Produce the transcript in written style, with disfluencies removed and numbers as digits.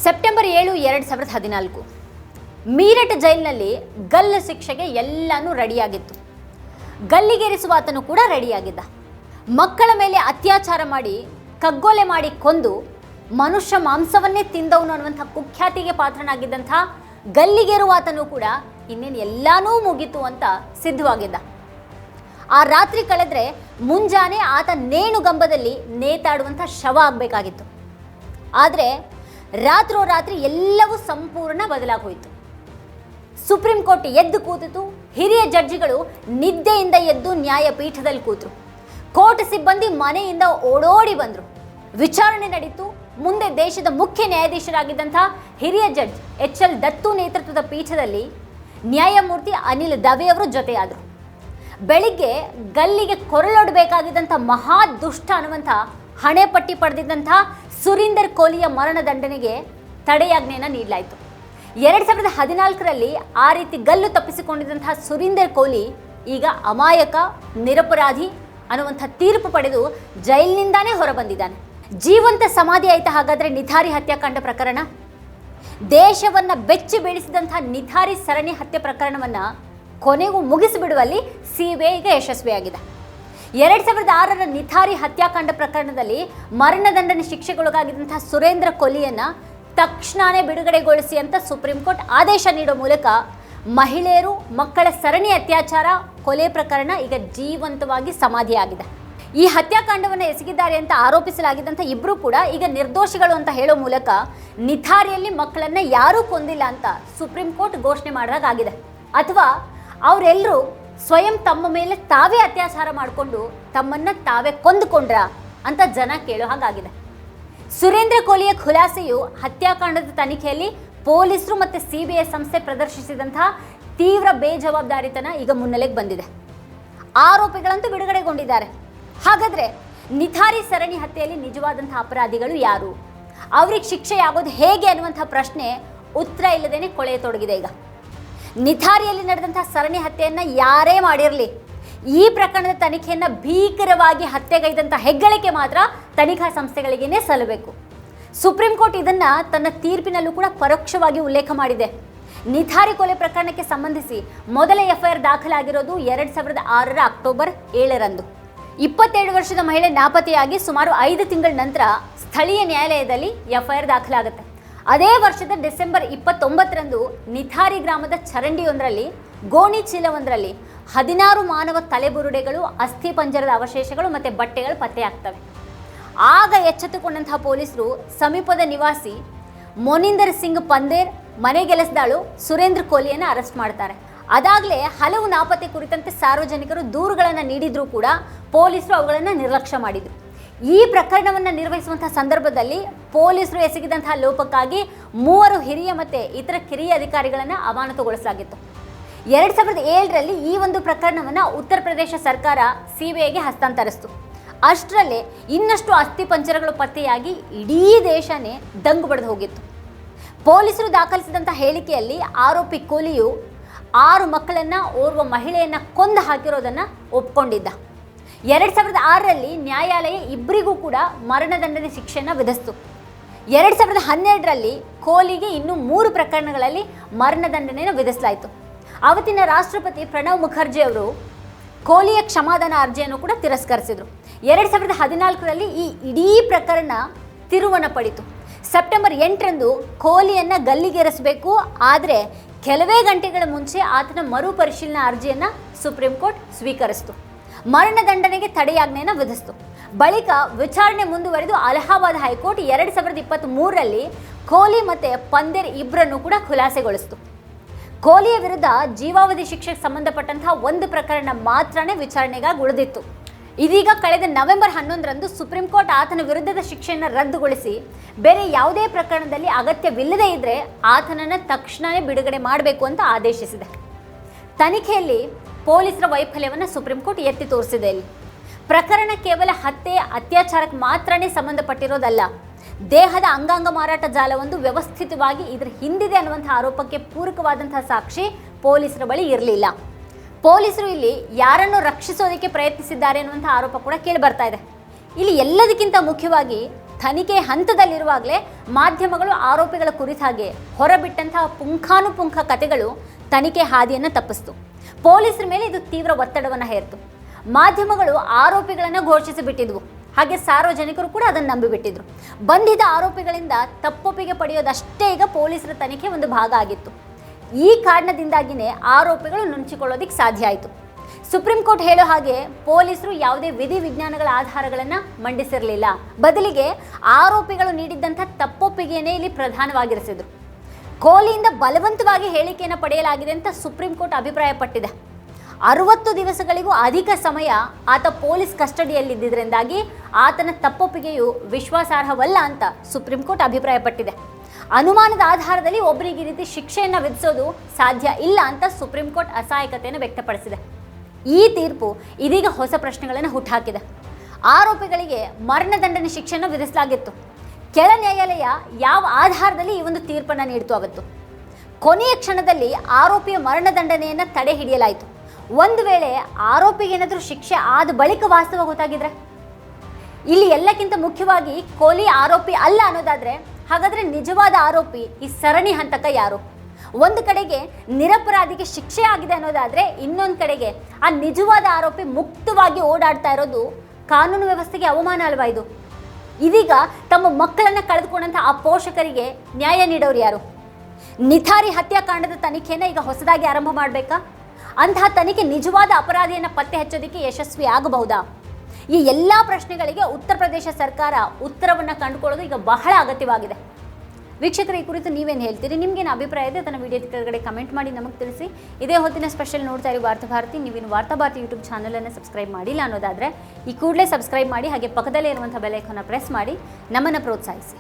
September 7, 2014 Meerut ಜೈಲಿನಲ್ಲಿ ಗಲ್ಲು ಶಿಕ್ಷೆಗೆ ಎಲ್ಲನೂ ರೆಡಿಯಾಗಿತ್ತು. ಗಲ್ಲಿಗೇರಿಸುವ ಆತನು ಕೂಡ ರೆಡಿಯಾಗಿದ್ದ. ಮಕ್ಕಳ ಮೇಲೆ ಅತ್ಯಾಚಾರ ಮಾಡಿ ಕಗ್ಗೊಲೆ ಮಾಡಿ ಕೊಂದು ಮನುಷ್ಯ ಮಾಂಸವನ್ನೇ ತಿಂದವನು ಅನ್ನುವಂಥ ಕುಖ್ಯಾತಿಗೆ ಪಾತ್ರನಾಗಿದ್ದಂಥ ಗಲ್ಲಿಗೇರುವ ಆತನು ಕೂಡ ಇನ್ನೇನು ಎಲ್ಲನೂ ಮುಗೀತು ಅಂತ ಸಿದ್ಧವಾಗಿದ್ದ. ಆ ರಾತ್ರಿ ಕಳೆದ್ರೆ ಮುಂಜಾನೆ ಆತ ನೇಣುಗಂಬದಲ್ಲಿ ನೇತಾಡುವಂಥ ಶವ ಆಗಬೇಕಾಗಿತ್ತು. ಆದರೆ ರಾತ್ರೋರಾತ್ರಿ ಎಲ್ಲವೂ ಸಂಪೂರ್ಣ ಬದಲಾಗೋಯಿತು. ಸುಪ್ರೀಂ ಕೋರ್ಟ್ ಎದ್ದು ಕೂತಿತು. ಹಿರಿಯ ಜಡ್ಜಿಗಳು ನಿದ್ದೆಯಿಂದ ಎದ್ದು ನ್ಯಾಯಪೀಠದಲ್ಲಿ ಕೂತರು. ಕೋರ್ಟ್ ಸಿಬ್ಬಂದಿ ಮನೆಯಿಂದ ಓಡೋಡಿ ಬಂದರು. ವಿಚಾರಣೆ ನಡೀತು. ಮುಂದೆ ದೇಶದ ಮುಖ್ಯ ನ್ಯಾಯಾಧೀಶರಾಗಿದ್ದಂಥ ಹಿರಿಯ ಜಡ್ಜ್ HL ದತ್ತು ನೇತೃತ್ವದ ಪೀಠದಲ್ಲಿ ನ್ಯಾಯಮೂರ್ತಿ ಅನಿಲ್ ದವೆ ಅವರು ಜೊತೆಯಾದರು. ಬೆಳಿಗ್ಗೆ ಗಲ್ಲಿಗೆ ಕೊರಳೊಡ್ಬೇಕಾಗಿದ್ದಂಥ ಮಹಾ ದುಷ್ಟ ಅನ್ನುವಂಥ ಹಣೆಪಟ್ಟಿ ಪಡೆದಿದ್ದಂಥ ಸುರೀಂದರ್ ಕೋಲಿಯ ಮರಣದಂಡನೆಗೆ ತಡೆಯಾಜ್ಞೆಯನ್ನು ನೀಡಲಾಯಿತು. 2014ರಲ್ಲಿ ಆ ರೀತಿ ಗಲ್ಲು ತಪ್ಪಿಸಿಕೊಂಡಿದ್ದಂತಹ ಸುರೀಂದರ್ ಕೋಲಿ ಈಗ ಅಮಾಯಕ, ನಿರಪರಾಧಿ ಅನ್ನುವಂಥ ತೀರ್ಪು ಪಡೆದು ಜೈಲಿನಿಂದಾನೇ ಹೊರಬಂದಿದ್ದಾನೆ. ಜೀವಂತ ಸಮಾಧಿ ಆಯ್ತಾ ಹಾಗಾದರೆ ನಿಥಾರಿ ಹತ್ಯಾಕಾಂಡ ಪ್ರಕರಣ? ದೇಶವನ್ನು ಬೆಚ್ಚಿ ಬೀಳಿಸಿದಂಥ ನಿಥಾರಿ ಸರಣಿ ಹತ್ಯೆ ಪ್ರಕರಣವನ್ನು ಕೊನೆಗೂ ಮುಗಿಸಿಬಿಡುವಲ್ಲಿ CBIಗೆ ಯಶಸ್ವಿಯಾಗಿದೆ. 2006ರ ನಿಥಾರಿ ಹತ್ಯಾಕಾಂಡ ಪ್ರಕರಣದಲ್ಲಿ ಮರಣದಂಡನೆ ಶಿಕ್ಷೆಗೊಳಗಾಗಿದ್ದಂಥ ಸುರೇಂದ್ರ ಕೋಲಿಯನ್ನು ತಕ್ಷಣವೇ ಬಿಡುಗಡೆಗೊಳಿಸಿ ಅಂತ ಸುಪ್ರೀಂ ಕೋರ್ಟ್ ಆದೇಶ ನೀಡೋ ಮೂಲಕ ಮಹಿಳೆಯರು, ಮಕ್ಕಳ ಸರಣಿ ಅತ್ಯಾಚಾರ, ಕೊಲೆ ಪ್ರಕರಣ ಈಗ ಜೀವಂತವಾಗಿ ಸಮಾಧಿಯಾಗಿದೆ. ಈ ಹತ್ಯಾಕಾಂಡವನ್ನು ಎಸಗಿದ್ದಾರೆ ಅಂತ ಆರೋಪಿಸಲಾಗಿದ್ದಂಥ ಇಬ್ಬರು ಕೂಡ ಈಗ ನಿರ್ದೋಷಿಗಳು ಅಂತ ಹೇಳೋ ಮೂಲಕ ನಿಥಾರಿಯಲ್ಲಿ ಮಕ್ಕಳನ್ನು ಯಾರೂ ಕೊಂದಿಲ್ಲ ಅಂತ ಸುಪ್ರೀಂ ಕೋರ್ಟ್ ಘೋಷಣೆ ಮಾಡಿದಾಗಿದೆ. ಅಥವಾ ಅವರೆಲ್ಲರೂ ಸ್ವಯಂ ತಮ್ಮ ಮೇಲೆ ತಾವೇ ಅತ್ಯಾಚಾರ ಮಾಡಿಕೊಂಡು ತಮ್ಮನ್ನು ತಾವೇ ಕೊಂದುಕೊಂಡ್ರ ಅಂತ ಜನ ಕೇಳೋ ಹಾಗಾಗಿದೆ. ಸುರೇಂದ್ರ ಕೋಲಿಯ ಖುಲಾಸೆಯು ಹತ್ಯಾಕಾಂಡದ ತನಿಖೆಯಲ್ಲಿ ಪೊಲೀಸರು ಮತ್ತು CBI ಸಂಸ್ಥೆ ಪ್ರದರ್ಶಿಸಿದಂತಹ ತೀವ್ರ ಬೇಜವಾಬ್ದಾರಿತನ ಈಗ ಮುನ್ನೆಲೆಗೆ ಬಂದಿದೆ. ಆರೋಪಿಗಳಂತೂ ಬಿಡುಗಡೆಗೊಂಡಿದ್ದಾರೆ. ಹಾಗಾದರೆ ನಿಥಾರಿ ಸರಣಿ ಹತ್ಯೆಯಲ್ಲಿ ನಿಜವಾದಂಥ ಅಪರಾಧಿಗಳು ಯಾರು? ಅವ್ರಿಗೆ ಶಿಕ್ಷೆಯಾಗೋದು ಹೇಗೆ ಅನ್ನುವಂಥ ಪ್ರಶ್ನೆ ಉತ್ತರ ಇಲ್ಲದೇನೆ ಕೊಳೆಯತೊಡಗಿದೆ. ಈಗ ನಿಥಾರಿಯಲ್ಲಿ ನಡೆದಂಥ ಸರಣಿ ಹತ್ಯೆಯನ್ನು ಯಾರೇ ಮಾಡಿರಲಿ, ಈ ಪ್ರಕರಣದ ತನಿಖೆಯನ್ನು ಭೀಕರವಾಗಿ ಹತ್ಯೆಗೈದಂಥ ಹೆಗ್ಗಳಿಕೆ ಮಾತ್ರ ತನಿಖಾ ಸಂಸ್ಥೆಗಳಿಗೇನೆ ಸಲ್ಲಬೇಕು. ಸುಪ್ರೀಂ ಕೋರ್ಟ್ ಇದನ್ನು ತನ್ನ ತೀರ್ಪಿನಲ್ಲೂ ಕೂಡ ಪರೋಕ್ಷವಾಗಿ ಉಲ್ಲೇಖ ಮಾಡಿದೆ. ನಿಥಾರಿ ಕೊಲೆ ಪ್ರಕರಣಕ್ಕೆ ಸಂಬಂಧಿಸಿ ಮೊದಲ FIR ದಾಖಲಾಗಿರೋದು 2006ರ ಅಕ್ಟೋಬರ್ 7ರಂದು. 27 ವರ್ಷದ ಮಹಿಳೆ ನಾಪತ್ತೆಯಾಗಿ ಸುಮಾರು 5 ತಿಂಗಳ ನಂತರ ಸ್ಥಳೀಯ ನ್ಯಾಯಾಲಯದಲ್ಲಿ FIR ದಾಖಲಾಗುತ್ತೆ. ಅದೇ ವರ್ಷದ ಡಿಸೆಂಬರ್ 29ರಂದು ನಿಥಾರಿ ಗ್ರಾಮದ ಚರಂಡಿಯೊಂದರಲ್ಲಿ ಗೋಣಿ ಚೀಲವೊಂದರಲ್ಲಿ 16 ಮಾನವ ತಲೆಬುರುಡೆಗಳು, ಅಸ್ಥಿ ಪಂಜರದ ಅವಶೇಷಗಳು ಮತ್ತು ಬಟ್ಟೆಗಳು ಪತ್ತೆಯಾಗ್ತವೆ. ಆಗ ಎಚ್ಚೆತ್ತುಕೊಂಡಂತಹ ಪೊಲೀಸರು ಸಮೀಪದ ನಿವಾಸಿ ಮೊನಿಂದರ್ ಸಿಂಗ್ ಪಂದೇರ್, ಮನೆಗೆಲಸದಾಳು ಸುರೇಂದ್ರ ಕೋಲಿಯನ್ನು ಅರೆಸ್ಟ್ ಮಾಡ್ತಾರೆ. ಅದಾಗಲೇ ಹಲವು ನಾಪತ್ತೆ ಕುರಿತಂತೆ ಸಾರ್ವಜನಿಕರು ದೂರುಗಳನ್ನು ನೀಡಿದ್ರೂ ಕೂಡ ಪೊಲೀಸರು ಅವುಗಳನ್ನು ನಿರ್ಲಕ್ಷ್ಯ ಮಾಡಿದರು. ಈ ಪ್ರಕರಣವನ್ನು ನಿರ್ವಹಿಸುವಂಥ ಸಂದರ್ಭದಲ್ಲಿ ಪೊಲೀಸರು ಎಸಗಿದಂತಹ ಲೋಪಕ್ಕಾಗಿ 3 ಹಿರಿಯ ಮತ್ತು ಇತರ ಕಿರಿಯ ಅಧಿಕಾರಿಗಳನ್ನು ಅಮಾನತುಗೊಳಿಸಲಾಗಿತ್ತು. 2007ರಲ್ಲಿ ಈ ಒಂದು ಪ್ರಕರಣವನ್ನು ಉತ್ತರ ಪ್ರದೇಶ ಸರ್ಕಾರ CBIಗೆ ಹಸ್ತಾಂತರಿಸಿತು. ಅಷ್ಟರಲ್ಲೇ ಇನ್ನಷ್ಟು ಅಸ್ಥಿ ಪಂಜರಗಳು ಪತ್ತೆಯಾಗಿ ಇಡೀ ದೇಶನೇ ದಂಗು ಬಡಿದು ಹೋಗಿತ್ತು. ಪೊಲೀಸರು ದಾಖಲಿಸಿದಂಥ ಹೇಳಿಕೆಯಲ್ಲಿ ಆರೋಪಿ ಕೋಲಿಯು 6 ಮಕ್ಕಳನ್ನು, ಓರ್ವ ಮಹಿಳೆಯನ್ನು ಕೊಂದು ಹಾಕಿರೋದನ್ನು ಒಪ್ಕೊಂಡಿದ್ದ. 2006ರಲ್ಲಿ ನ್ಯಾಯಾಲಯ ಇಬ್ಬರಿಗೂ ಕೂಡ ಮರಣದಂಡನೆ ಶಿಕ್ಷೆಯನ್ನು ವಿಧಿಸಿತು. 2012ರಲ್ಲಿ ಕೋಲಿಗೆ ಇನ್ನೂ 3 ಪ್ರಕರಣಗಳಲ್ಲಿ ಮರಣದಂಡನೆಯನ್ನು ವಿಧಿಸಲಾಯಿತು. ಆವತ್ತಿನ ರಾಷ್ಟ್ರಪತಿ ಪ್ರಣವ್ ಮುಖರ್ಜಿ ಅವರು ಕೋಲಿಯ ಕ್ಷಮಾದಾನ ಅರ್ಜಿಯನ್ನು ಕೂಡ ತಿರಸ್ಕರಿಸಿದರು. 2014ರಲ್ಲಿ ಈ ಇಡೀ ಪ್ರಕರಣ ತಿರುವನ್ನ ಪಡಿತು. ಸೆಪ್ಟೆಂಬರ್ 8ರಂದು ಕೋಲಿಯನ್ನು ಗಲ್ಲಿಗೇರಿಸಬೇಕು, ಆದರೆ ಕೆಲವೇ ಗಂಟೆಗಳ ಮುಂಚೆ ಆತನ ಮರುಪರಿಶೀಲನಾ ಅರ್ಜಿಯನ್ನು ಸುಪ್ರೀಂ ಕೋರ್ಟ್ ಸ್ವೀಕರಿಸಿತು. ಮರಣದಂಡನೆಗೆ ತಡೆಯಾಜ್ಞೆಯನ್ನು ವಿಧಿಸಿತು. ಬಳಿಕ ವಿಚಾರಣೆ ಮುಂದುವರೆದು ಅಲಹಾಬಾದ್ ಹೈಕೋರ್ಟ್ 2023ರಲ್ಲಿ ಕೋಲಿ ಮತ್ತು ಪಂದೇರ್ ಇಬ್ಬರನ್ನು ಕೂಡ ಖುಲಾಸೆಗೊಳಿಸಿತು. ಕೋಲಿಯ ವಿರುದ್ಧ ಜೀವಾವಧಿ ಶಿಕ್ಷೆಗೆ ಸಂಬಂಧಪಟ್ಟಂತಹ ಒಂದು ಪ್ರಕರಣ ಮಾತ್ರನೇ ವಿಚಾರಣೆಗಾಗಿ ಉಳಿದಿತ್ತು. ಇದೀಗ ಕಳೆದ ನವೆಂಬರ್ 11ರಂದು ಸುಪ್ರೀಂ ಕೋರ್ಟ್ ಆತನ ವಿರುದ್ಧದ ಶಿಕ್ಷೆಯನ್ನು ರದ್ದುಗೊಳಿಸಿ ಬೇರೆ ಯಾವುದೇ ಪ್ರಕರಣದಲ್ಲಿ ಅಗತ್ಯವಿಲ್ಲದೇ ಇದ್ದರೆ ಆತನನ್ನು ತಕ್ಷಣವೇ ಬಿಡುಗಡೆ ಮಾಡಬೇಕು ಅಂತ ಆದೇಶಿಸಿದೆ. ತನಿಖೆಯಲ್ಲಿ ಪೊಲೀಸರ ವೈಫಲ್ಯವನ್ನು ಸುಪ್ರೀಂ ಕೋರ್ಟ್ ಎತ್ತಿ ತೋರಿಸಿದೆ. ಇಲ್ಲಿ ಪ್ರಕರಣ ಕೇವಲ ಹತ್ಯೆ, ಅತ್ಯಾಚಾರಕ್ಕೆ ಮಾತ್ರನೇ ಸಂಬಂಧಪಟ್ಟಿರೋದಲ್ಲ. ದೇಹದ ಅಂಗಾಂಗ ಮಾರಾಟ ಜಾಲವೊಂದು ವ್ಯವಸ್ಥಿತವಾಗಿ ಇದರ ಹಿಂದಿದೆ ಅನ್ನುವಂಥ ಆರೋಪಕ್ಕೆ ಪೂರಕವಾದಂತಹ ಸಾಕ್ಷಿ ಪೊಲೀಸರ ಬಳಿ ಇರಲಿಲ್ಲ. ಪೊಲೀಸರು ಇಲ್ಲಿ ಯಾರನ್ನು ರಕ್ಷಿಸೋದಕ್ಕೆ ಪ್ರಯತ್ನಿಸಿದ್ದಾರೆ ಅನ್ನುವಂಥ ಆರೋಪ ಕೂಡ ಕೇಳಿ ಬರ್ತಾ ಇದೆ. ಇಲ್ಲಿ ಎಲ್ಲದಕ್ಕಿಂತ ಮುಖ್ಯವಾಗಿ ತನಿಖೆ ಹಂತದಲ್ಲಿರುವಾಗಲೇ ಮಾಧ್ಯಮಗಳು ಆರೋಪಿಗಳ ಕುರಿತಾಗಿ ಹೊರಬಿಟ್ಟಂತಹ ಪುಂಖಾನುಪುಂಖ ಕಥೆಗಳು ತನಿಖೆ ಹಾದಿಯನ್ನು ತಪ್ಪಿಸ್ತು. ಪೊಲೀಸರ ಮೇಲೆ ಇದು ತೀವ್ರ ಒತ್ತಡವನ್ನು ಹೇರಿತು. ಮಾಧ್ಯಮಗಳು ಆರೋಪಿಗಳನ್ನು ಘೋಷಿಸಿಬಿಟ್ಟಿದ್ವು, ಹಾಗೆ ಸಾರ್ವಜನಿಕರು ಕೂಡ ಅದನ್ನು ನಂಬಿಬಿಟ್ಟಿದ್ರು. ಬಂಧಿತ ಆರೋಪಿಗಳಿಂದ ತಪ್ಪೊಪ್ಪಿಗೆ ಪಡೆಯೋದಷ್ಟೇ ಈಗ ಪೊಲೀಸರ ತನಿಖೆ ಒಂದು ಭಾಗ ಆಗಿತ್ತು. ಈ ಕಾರಣದಿಂದಾಗಿಯೇ ಆರೋಪಿಗಳು ನುಣುಚಿಕೊಳ್ಳೋದಕ್ಕೆ ಸಾಧ್ಯ ಆಯಿತು. ಸುಪ್ರೀಂ ಕೋರ್ಟ್ ಹೇಳೋ ಹಾಗೆ ಪೊಲೀಸರು ಯಾವುದೇ ವಿಧಿ ವಿಜ್ಞಾನಗಳ ಆಧಾರಗಳನ್ನು ಮಂಡಿಸಿರಲಿಲ್ಲ. ಬದಲಿಗೆ ಆರೋಪಿಗಳು ನೀಡಿದ್ದಂಥ ತಪ್ಪೊಪ್ಪಿಗೆಯೇ ಇಲ್ಲಿ ಪ್ರಧಾನವಾಗಿರಿಸಿದ್ರು. ಕೋಹ್ಲಿಯಿಂದ ಬಲವಂತವಾಗಿ ಹೇಳಿಕೆಯನ್ನು ಪಡೆಯಲಾಗಿದೆ ಅಂತ ಸುಪ್ರೀಂ ಕೋರ್ಟ್ ಅಭಿಪ್ರಾಯಪಟ್ಟಿದೆ. 60 ದಿವಸಗಳಿಗೂ ಅಧಿಕ ಸಮಯ ಆತ ಪೊಲೀಸ್ ಕಸ್ಟಡಿಯಲ್ಲಿದ್ದರಿಂದಾಗಿ ಆತನ ತಪ್ಪೊಪ್ಪಿಗೆಯು ವಿಶ್ವಾಸಾರ್ಹವಲ್ಲ ಅಂತ ಸುಪ್ರೀಂ ಕೋರ್ಟ್ ಅಭಿಪ್ರಾಯಪಟ್ಟಿದೆ. ಅನುಮಾನದ ಆಧಾರದಲ್ಲಿ ಒಬ್ಬರಿಗೆ ಈ ರೀತಿ ಶಿಕ್ಷೆಯನ್ನು ವಿಧಿಸೋದು ಸಾಧ್ಯ ಇಲ್ಲ ಅಂತ ಸುಪ್ರೀಂ ಕೋರ್ಟ್ ಅಸಹಾಯಕತೆಯನ್ನು ವ್ಯಕ್ತಪಡಿಸಿದೆ. ಈ ತೀರ್ಪು ಇದೀಗ ಹೊಸ ಪ್ರಶ್ನೆಗಳನ್ನು ಹುಟ್ಟುಹಾಕಿದೆ. ಆರೋಪಿಗಳಿಗೆ ಮರಣದಂಡನೆ ಶಿಕ್ಷೆಯನ್ನು ವಿಧಿಸಲಾಗಿತ್ತು. ಕೆಳ ನ್ಯಾಯಾಲಯ ಯಾವ ಆಧಾರದಲ್ಲಿ ಈ ಒಂದು ತೀರ್ಪನ್ನು ನೀಡಿತು ಅವತ್ತು? ಕೊನೆಯ ಕ್ಷಣದಲ್ಲಿ ಆರೋಪಿಯ ಮರಣದಂಡನೆಯನ್ನು ತಡೆ ಹಿಡಿಯಲಾಯಿತು. ಒಂದು ವೇಳೆ ಆರೋಪಿಗೆ ಏನಾದರೂ ಶಿಕ್ಷೆ ಆದ ಬಳಿಕ ವಾಸ್ತವ ಗೊತ್ತಾಗಿದ್ರೆ, ಇಲ್ಲಿ ಎಲ್ಲಕ್ಕಿಂತ ಮುಖ್ಯವಾಗಿ ಕೊಹ್ಲಿ ಆರೋಪಿ ಅಲ್ಲ ಅನ್ನೋದಾದ್ರೆ, ಹಾಗಾದ್ರೆ ನಿಜವಾದ ಆರೋಪಿ ಈ ಸರಣಿ ಹಂತಕ ಯಾರು? ಒಂದು ಕಡೆಗೆ ನಿರಪರಾಧಿಗೆ ಶಿಕ್ಷೆ ಆಗಿದೆ ಅನ್ನೋದಾದ್ರೆ, ಇನ್ನೊಂದು ಕಡೆಗೆ ಆ ನಿಜವಾದ ಆರೋಪಿ ಮುಕ್ತವಾಗಿ ಓಡಾಡ್ತಾ ಇರೋದು ಕಾನೂನು ವ್ಯವಸ್ಥೆಗೆ ಅವಮಾನ ಅಲ್ವಾ ಇದು? ಇದೀಗ ತಮ್ಮ ಮಕ್ಕಳನ್ನ ಕಳೆದುಕೊಂಡಂಥ ಆ ಪೋಷಕರಿಗೆ ನ್ಯಾಯ ನೀಡೋರು ಯಾರು? ನಿಥಾರಿ ಹತ್ಯಾಕಾಂಡದ ತನಿಖೆಯನ್ನು ಈಗ ಹೊಸದಾಗಿ ಆರಂಭ ಮಾಡಬೇಕಾ? ಅಂತಹ ತನಿಖೆ ನಿಜವಾದ ಅಪರಾಧಿಯನ್ನು ಪತ್ತೆ ಹಚ್ಚೋದಕ್ಕೆ ಯಶಸ್ವಿ ಆಗಬಹುದಾ? ಈ ಎಲ್ಲ ಪ್ರಶ್ನೆಗಳಿಗೆ ಉತ್ತರ ಪ್ರದೇಶ ಸರ್ಕಾರ ಉತ್ತರವನ್ನು ಕಂಡುಕೊಳ್ಳೋದು ಈಗ ಬಹಳ ಅಗತ್ಯವಾಗಿದೆ. ವೀಕ್ಷಕರು, ಈ ಕುರಿತು ನೀವೇನು ಹೇಳ್ತೀರಿ? ನಿಮಗೇನು ಅಭಿಪ್ರಾಯ ಇದೆ ಅದನ್ನು ವಿಡಿಯೋ ಕೆಳಗಡೆ ಕಮೆಂಟ್ ಮಾಡಿ ನಮಗೆ ತಿಳಿಸಿ. ಇದೇ ಹೊತ್ತಿನ ಸ್ಪೆಷಲ್ ನೋಡ್ತಾ ಇರಿ ವಾರ್ತಾಭಾರತಿ. ನೀವೇನು ವಾರ್ತಾಭಾರತಿ ಯೂಟ್ಯೂಬ್ ಚಾನಲನ್ನು ಸಬ್ಸ್ಕ್ರೈಬ್ ಮಾಡಿಲ್ಲ ಅನ್ನೋದಾದರೆ ಈ ಕೂಡಲೇ ಸಬ್ಸ್ಕ್ರೈಬ್ ಮಾಡಿ, ಹಾಗೆ ಪಕ್ಕದಲ್ಲೇ ಇರುವಂಥ ಬೆಲ್ ಐಕಾನ್ನ ಪ್ರೆಸ್ ಮಾಡಿ ನಮ್ಮನ್ನು ಪ್ರೋತ್ಸಾಹಿಸಿ.